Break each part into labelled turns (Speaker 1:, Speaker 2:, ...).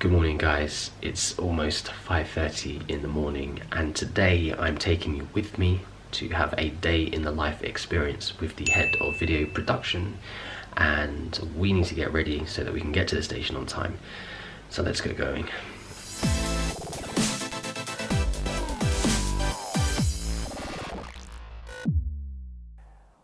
Speaker 1: Good morning guys, it's almost 5:30 in the morning and today I'm taking you with me to have a day in the life experience with the head of video production, and we need to get ready so that we can get to the station on time. So let's get going.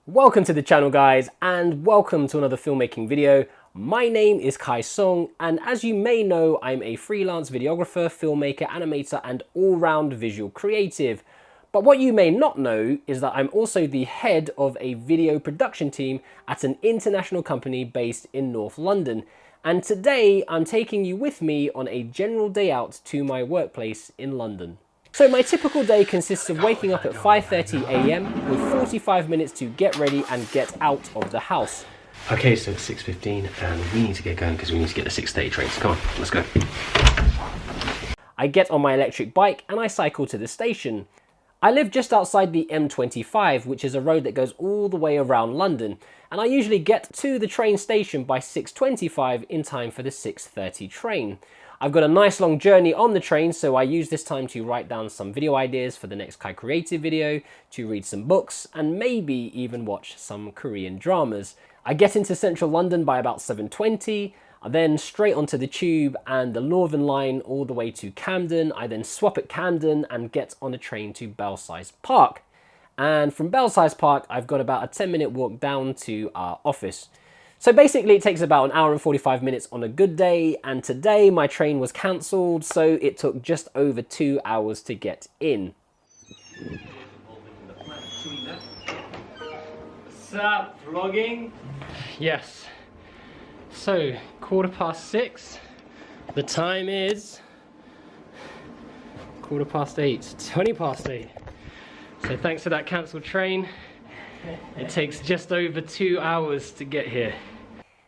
Speaker 1: Welcome to the channel guys, and welcome to another filmmaking video. My name is Kai Song, and as you may know, I'm a freelance videographer, filmmaker, animator, and all-round visual creative. But what you may not know is that I'm also the head of a video production team at an international company based in North London. And today I'm taking you with me on a general day out to my workplace in London. So my typical day consists of waking up at 5:30 AM with 45 minutes to get ready and get out of the house. Okay, so it's 6:15 and we need to get going because we need to get the 6:30 trains. Come on, let's go. I get on my electric bike and I cycle to the station. I live just outside the M25, which is a road that goes all the way around London, and I usually get to the train station by 6:25 in time for the 6:30 train. I've got a nice long journey on the train, so I use this time to write down some video ideas for the next Kaicreative video, to read some books, and maybe even watch some Korean dramas. I get into central London by about 7:20, then straight onto the tube and the Northern Line all the way to Camden. I then swap at Camden and get on a train to Belsize Park. And from Belsize Park, I've got about a 10-minute walk down to our office. So basically it takes about an hour and 45 minutes on a good day, and today my train was cancelled, so it took just over 2 hours to get in. What's up, vlogging? Yes. So, 6:15. The time is 8:15, 20:08. So thanks to that cancelled train, it takes just over 2 hours to get here.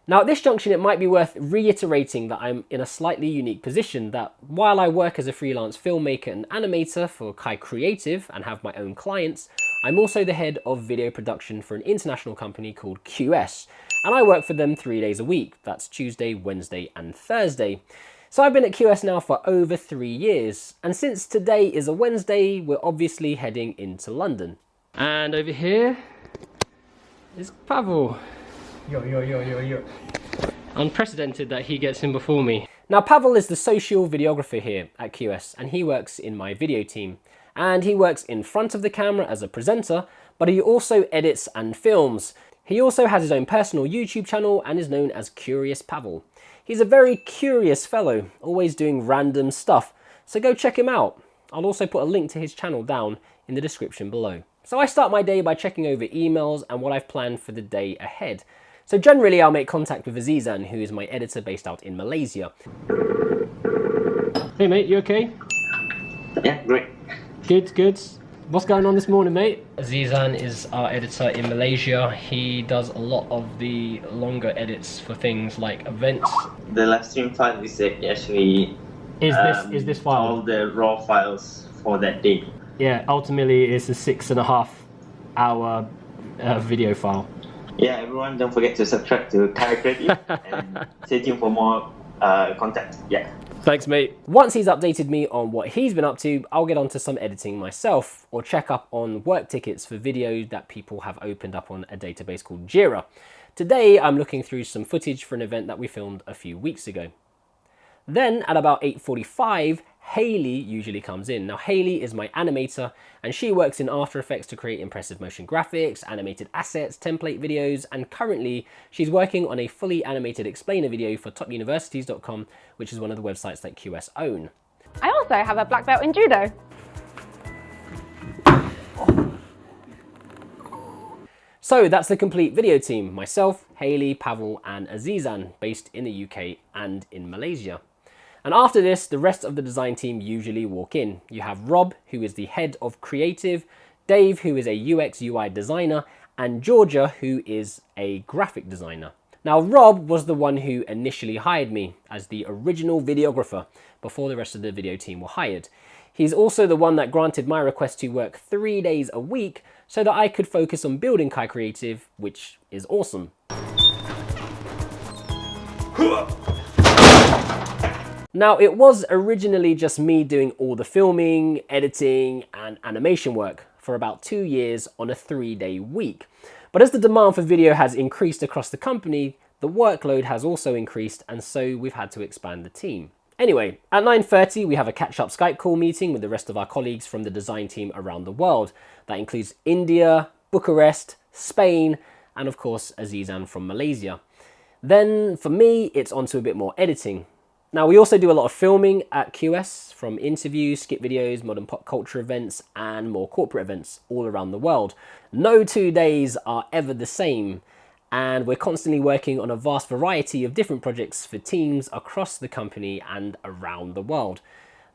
Speaker 1: Now at this junction it might be worth reiterating that I'm in a slightly unique position, that while I work as a freelance filmmaker and animator for Kaicreative and have my own clients, I'm also the head of video production for an international company called QS, and I work for them 3 days a week. That's Tuesday, Wednesday and Thursday. So I've been at QS now for over 3 years, and since today is a Wednesday, we're obviously heading into London. And over here is Pavel. Yo. Unprecedented that he gets in before me. Now Pavel is the social videographer here at QS, and he works in my video team. And he works in front of the camera as a presenter, but he also edits and films. He also has his own personal YouTube channel and is known as Curious Pavel. He's a very curious fellow, always doing random stuff, so go check him out. I'll also put a link to his channel down in the description below. So I start my day by checking over emails and what I've planned for the day ahead. So generally I'll make contact with Azizan, who is my editor based out in Malaysia. Hey mate, you okay?
Speaker 2: Yeah, great.
Speaker 1: Good. What's going on this morning, mate? Azizan is our editor in Malaysia. He does a lot of the longer edits for things like events.
Speaker 2: The live stream file is actually
Speaker 1: Is this file?
Speaker 2: all the raw files for that day.
Speaker 1: Yeah, ultimately it's a 6.5 hour video file.
Speaker 2: Yeah, everyone, don't forget to subscribe to Kaicreative and stay tuned for more content. Yeah.
Speaker 1: Thanks, mate. Once he's updated me on what he's been up to, I'll get on to some editing myself, or check up on work tickets for videos that people have opened up on a database called Jira. Today, I'm looking through some footage for an event that we filmed a few weeks ago. Then at about 8:45, Hayley usually comes in. Now Hayley is my animator, and she works in After Effects to create impressive motion graphics, animated assets, template videos, and currently she's working on a fully animated explainer video for topuniversities.com, which is one of the websites that QS own.
Speaker 3: I also have a black belt in judo.
Speaker 1: So that's the complete video team: myself, Hayley, Pavel, and Azizan, based in the UK and in Malaysia. And after this, the rest of the design team usually walk in. You have Rob, who is the head of creative, Dave, who is a UX UI designer, and Georgia, who is a graphic designer. Now, Rob was the one who initially hired me as the original videographer before the rest of the video team were hired. He's also the one that granted my request to work 3 days a week so that I could focus on building Kaicreative, which is awesome. Now, it was originally just me doing all the filming, editing, and animation work for about 2 years on a 3-day week. But as the demand for video has increased across the company, the workload has also increased, and so we've had to expand the team. Anyway, at 9:30 we have a catch-up Skype call meeting with the rest of our colleagues from the design team around the world. That includes India, Bucharest, Spain, and of course Azizan from Malaysia. Then for me, it's on to a bit more editing. Now, we also do a lot of filming at QS, from interviews, skit videos, modern pop culture events, and more corporate events all around the world. No 2 days are ever the same, and we're constantly working on a vast variety of different projects for teams across the company and around the world.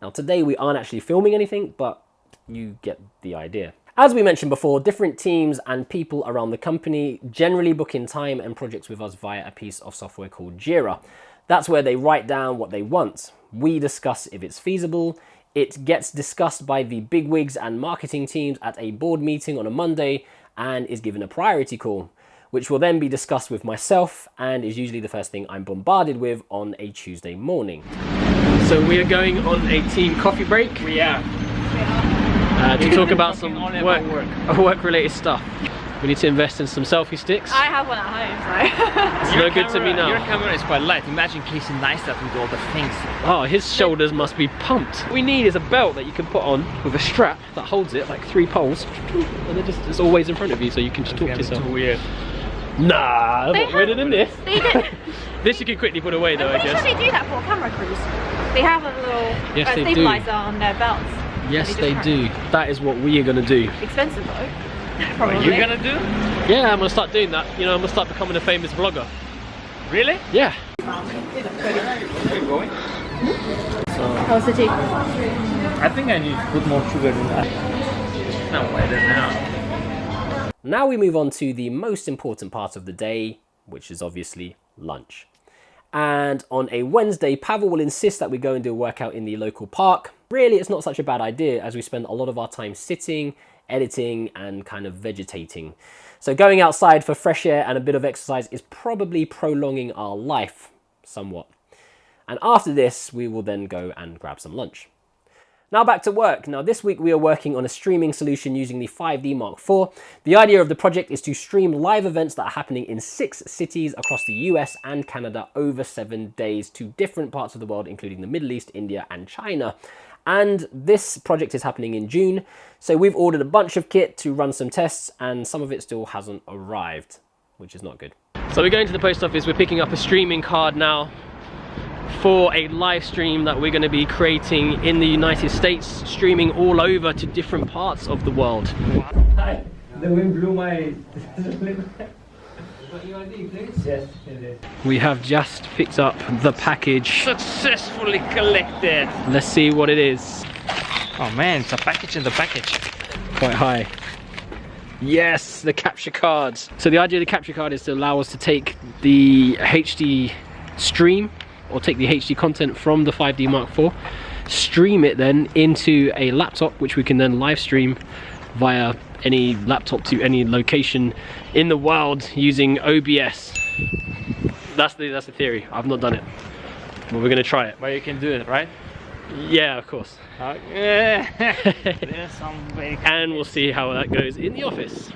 Speaker 1: Now, today we aren't actually filming anything, but you get the idea. As we mentioned before, different teams and people around the company generally book in time and projects with us via a piece of software called Jira. That's where they write down what they want. We discuss if it's feasible. It gets discussed by the bigwigs and marketing teams at a board meeting on a Monday and is given a priority call, which will then be discussed with myself and is usually the first thing I'm bombarded with on a Tuesday morning. So we are going on a team coffee break.
Speaker 4: We are.
Speaker 1: To talk about some work-related stuff. We need to invest in some selfie sticks.
Speaker 3: I have one at home, so.
Speaker 1: It's no good to me now.
Speaker 4: Your camera is quite light. Imagine Casey Neistat with all the things.
Speaker 1: Oh, his shoulders must be pumped. What we need is a belt that you can put on with a strap that holds it, like 3 poles, and it's always in front of you, so you can just talk to yourself.
Speaker 4: Too weird.
Speaker 1: Nah, I'm not weirder than this.
Speaker 3: They did.
Speaker 1: This you can quickly put away though, I guess.
Speaker 3: They do that for camera crews. They have a little stabilizer on their belts.
Speaker 1: Yes, they do. That is what we are going to do.
Speaker 3: Expensive though.
Speaker 4: What are you gonna do?
Speaker 1: Yeah, I'm going to start doing that. You know, I'm going to start becoming a famous vlogger.
Speaker 4: Really?
Speaker 1: Yeah.
Speaker 4: Where are you going?
Speaker 3: How's the tea?
Speaker 4: I think I need to put more sugar in that. It's not weather now.
Speaker 1: Now we move on to the most important part of the day, which is obviously lunch. And on a Wednesday, Pavel will insist that we go and do a workout in the local park. Really, it's not such a bad idea as we spend a lot of our time sitting, editing, and kind of vegetating. So going outside for fresh air and a bit of exercise is probably prolonging our life somewhat. And after this, we will then go and grab some lunch. Now back to work. Now this week we are working on a streaming solution using the 5D Mark IV. The idea of the project is to stream live events that are happening in 6 cities across the US and Canada over 7 days to different parts of the world, including the Middle East, India, and China. And this project is happening in June. So we've ordered a bunch of kit to run some tests, and some of it still hasn't arrived, which is not good. So we're going to the post office. We're picking up a streaming card now for a live stream that we're going to be creating in the United States, streaming all over to different parts of the world.
Speaker 4: Hi, the wind blew my... Got your ID, please? Yes, it is.
Speaker 1: We have just picked up the package.
Speaker 4: Successfully collected.
Speaker 1: Let's see what it is.
Speaker 4: Oh man, it's a package in the package.
Speaker 1: Quite high. Yes, the capture cards. So the idea of the capture card is to allow us to take the HD stream, or take the HD content from the 5D Mark IV, stream it then into a laptop, which we can then live stream via any laptop to any location in the world using OBS. That's the theory. I've not done it, but we're gonna try it.
Speaker 4: But you can do it, right?
Speaker 1: Yeah, of course.
Speaker 4: There's some very
Speaker 1: And we'll see how that goes in the office.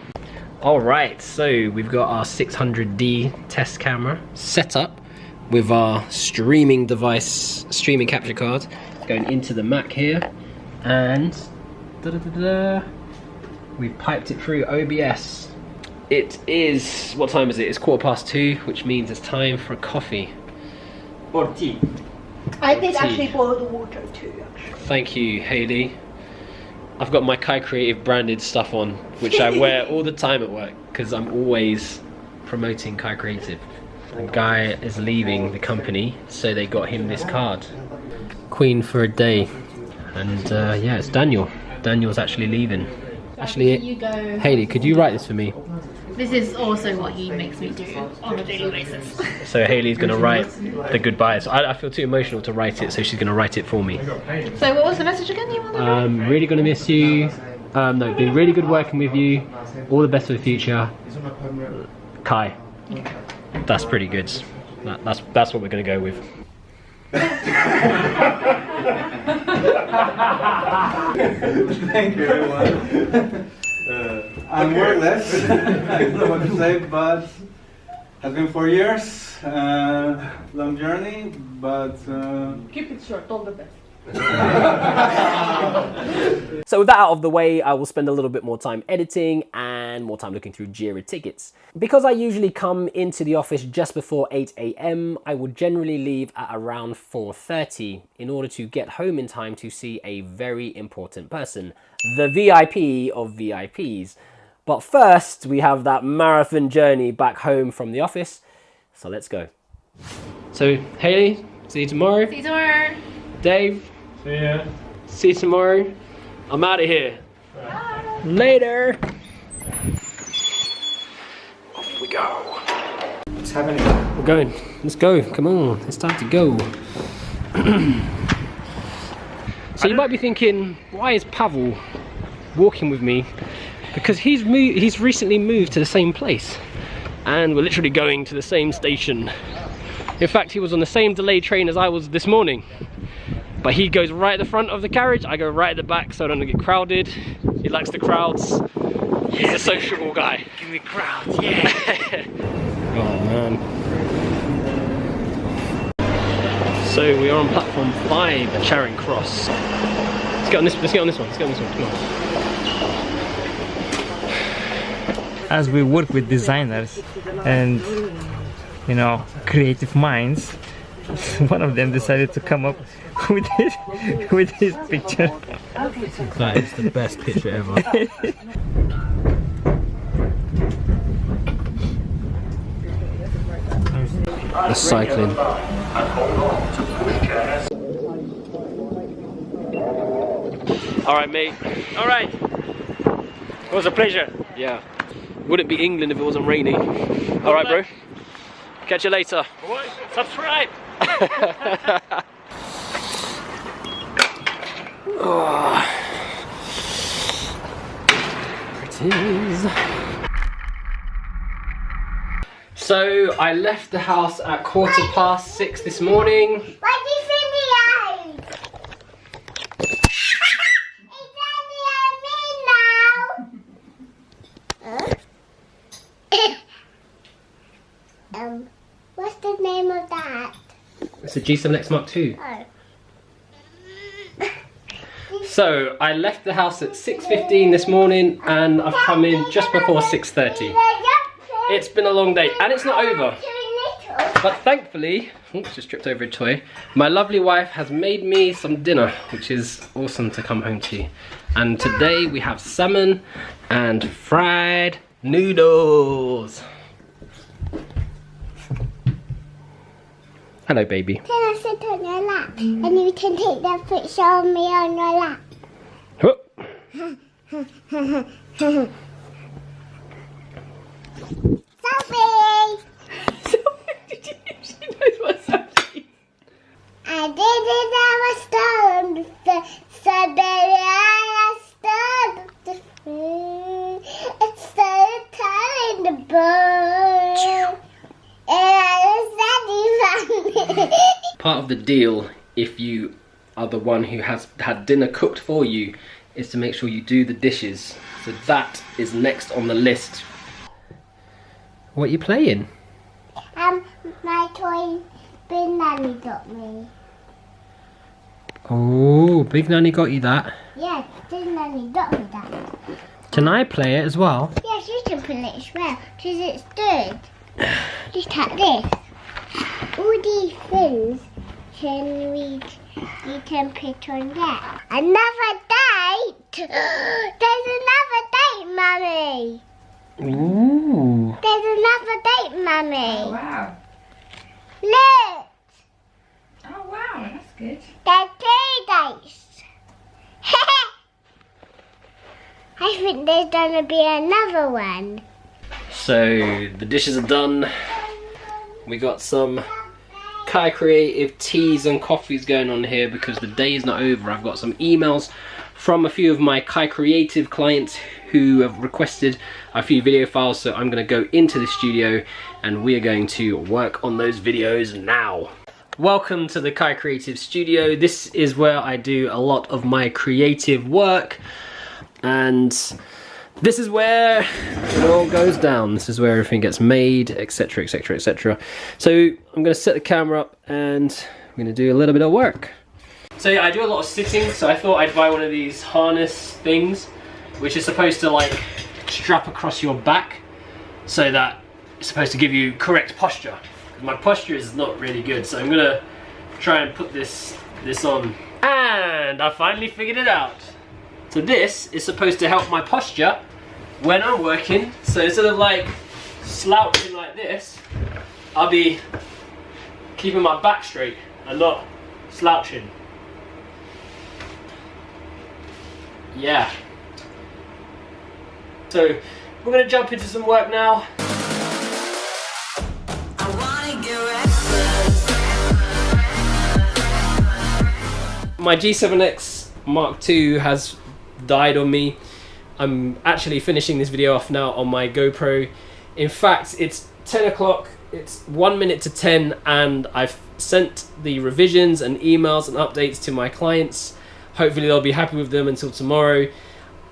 Speaker 1: All right, so we've got our 600D test camera set up with our streaming device, streaming capture card, going into the Mac here, and we've piped it through OBS. It is, what time is it? It's 2:15, which means it's time for a coffee.
Speaker 4: or tea.
Speaker 3: I did
Speaker 1: Tea.
Speaker 3: actually boil the water too.
Speaker 1: Thank you, Hayley. I've got my Kaicreative branded stuff on, which I wear all the time at work because I'm always promoting Kaicreative. The guy is leaving the company, so they got him this card. Queen for a day. And yeah, it's Daniel. Daniel's actually leaving. Actually,
Speaker 5: You go.
Speaker 1: Hayley, could you write this for me?
Speaker 5: This is also what he makes me do on a daily basis.
Speaker 1: So Hayley's going to write the goodbyes. I feel too emotional to write it, so she's going to write it for me.
Speaker 5: So what was the message again you wanted?
Speaker 1: Really going to miss you. No, been really good working with you. All the best for the future. Kai. That's pretty good. That's what we're going to go with.
Speaker 6: Thank you, everyone. I'm wordless. I don't know what to say, but has been 4 years. Long journey, but
Speaker 5: Keep it short, all the best.
Speaker 1: So with that out of the way, I will spend a little bit more time editing and more time looking through Jira tickets. Because I usually come into the office just before 8 AM, I will generally leave at around 4:30 in order to get home in time to see a very important person, the VIP of VIPs. But first, we have that marathon journey back home from the office, so let's go. So, Hayley, see you tomorrow.
Speaker 5: See you tomorrow.
Speaker 1: Dave,
Speaker 4: See ya.
Speaker 1: see you tomorrow. I'm out of here.
Speaker 5: Bye.
Speaker 1: Later. Off we go.
Speaker 6: what's happening?
Speaker 1: We're going. Let's go. Come on. It's time to go. So you might be thinking, why is Pavel walking with me? Because he's recently moved to the same place, and we're literally going to the same station. In fact, he was on the same delayed train as I was this morning. But he goes right at the front of the carriage, I go right at the back so I don't get crowded. He likes the crowds. He's a sociable guy.
Speaker 4: Give me crowds, yeah.
Speaker 1: Oh man. So we are on platform 5 at Charing Cross. Let's get on this one, come on.
Speaker 4: As we work with designers and, you know, creative minds, one of them decided to come up with his picture.
Speaker 1: That is the best picture ever. The cycling. Alright mate.
Speaker 4: Alright, it was a pleasure.
Speaker 1: Yeah. Wouldn't be England if it wasn't rainy. Alright bro. Catch you later.
Speaker 4: Subscribe.
Speaker 1: Oh. There it is. So I left the house at 6:15 this morning.
Speaker 7: What do you think the eyes? It's only on me now. What's the name of that?
Speaker 1: It's a G7X Mark II.
Speaker 7: Oh.
Speaker 1: So I left the house at 6:15 this morning and I've come in just before 6:30. It's been a long day and it's not over. But thankfully, oops, just tripped over a toy. My lovely wife has made me some dinner, which is awesome to come home to. And today we have salmon and fried noodles. Hello, baby.
Speaker 7: Can I sit on your lap? And you can take that picture of me on your lap.
Speaker 1: Whoop.
Speaker 7: Selfie!
Speaker 1: She knows what's happening.
Speaker 7: I didn't have a stone, so baby I stone the food. It's so tight in the bowl. And I was
Speaker 1: Part of the deal, if you are the one who has had dinner cooked for you, is to make sure you do the dishes. So that is next on the list. What are you playing?
Speaker 7: my toy Big Nanny got me.
Speaker 1: Oh, Big Nanny got you that.
Speaker 7: Yeah, Big Nanny got me that.
Speaker 1: Can I play it as well?
Speaker 7: Yes, you can play it as well, because it's good. Just like this. All these things you can put on there. Another date! There's another date, Mummy!
Speaker 1: Ooh.
Speaker 7: There's another date, Mummy!
Speaker 3: Oh, wow.
Speaker 7: Look!
Speaker 3: Oh, wow, that's good.
Speaker 7: There's 2 dates! I think there's gonna be another one.
Speaker 1: So the dishes are done. We got some Kaicreative teas and coffees going on here because the day is not over. I've got some emails from a few of my Kaicreative clients who have requested a few video files, so I'm going to go into the studio and we are going to work on those videos now. Welcome to the Kaicreative studio. This is where I do a lot of my creative work, and this is where it all goes down. This is where everything gets made, etc, etc, etc. So I'm going to set the camera up and I'm going to do a little bit of work. So yeah, I do a lot of sitting, so I thought I'd buy one of these harness things, which is supposed to like strap across your back, so that it's supposed to give you correct posture. My posture is not really good, so I'm gonna try and put this on. And I finally figured it out. So this is supposed to help my posture when I'm working. So instead of like slouching like this, I'll be keeping my back straight and not slouching. Yeah. So we're gonna jump into some work now. My G7X Mark II has died on me. I'm actually finishing this video off now on my GoPro. In fact, it's 10 o'clock, it's 1 minute to 10, and I've sent the revisions and emails and updates to my clients. Hopefully they'll be happy with them until tomorrow.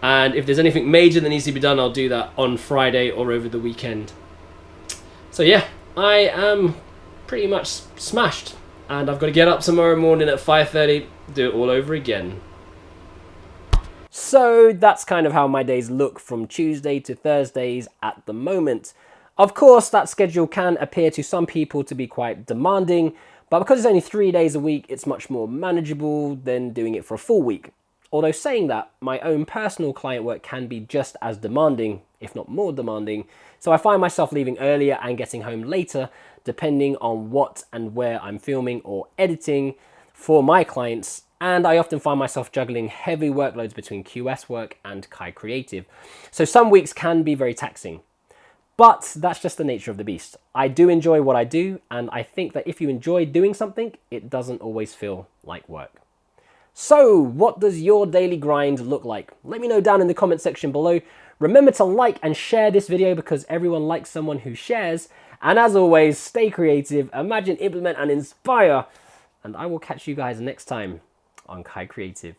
Speaker 1: And if there's anything major that needs to be done, I'll do that on Friday or over the weekend. So yeah, I am pretty much smashed. And I've got to get up tomorrow morning at 5:30, do it all over again. So that's kind of how my days look from Tuesday to Thursdays at the moment. Of course, that schedule can appear to some people to be quite demanding, but because it's only 3 days a week, it's much more manageable than doing it for a full week. Although saying that, my own personal client work can be just as demanding, if not more demanding, so I find myself leaving earlier and getting home later, depending on what and where I'm filming or editing for my clients, and I often find myself juggling heavy workloads between QS work and Kaicreative. So some weeks can be very taxing, but that's just the nature of the beast. I do enjoy what I do, and I think that if you enjoy doing something, it doesn't always feel like work. So what does your daily grind look like? Let me know down in the comment section below. Remember to like and share this video because everyone likes someone who shares. And as always, stay creative, imagine, implement, and inspire. And I will catch you guys next time on Kaicreative.